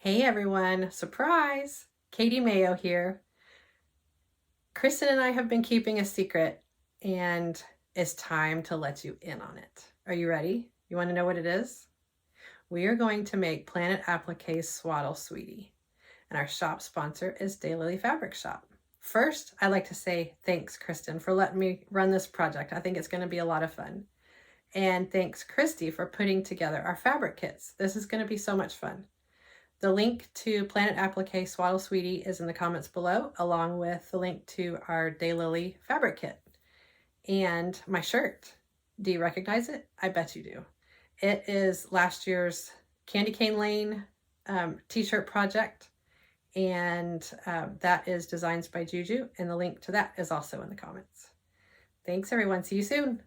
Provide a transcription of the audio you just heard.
Hey everyone, surprise! Katy Mayo here. Cristin and I have been keeping a secret and it's time to let you in on it. Are you ready? You want to know what it is? We are going to make Planet Applique Swaddle Sweetie, and our shop sponsor is Daylily Fabric Shop. First, I'd like to say thanks, Cristin, for letting me run this project. I think it's going to be a lot of fun. And thanks, Christy, for putting together our fabric kits. This is going to be so much fun. The link to Planet Applique Swaddle Sweetie is in the comments below, along with the link to our Daylily fabric kit. And my shirt. Do you recognize it? I bet you do. It is last year's Candy Cane Lane t-shirt project, and that is Designs by Juju, and the link to that is also in the comments. Thanks everyone, see you soon.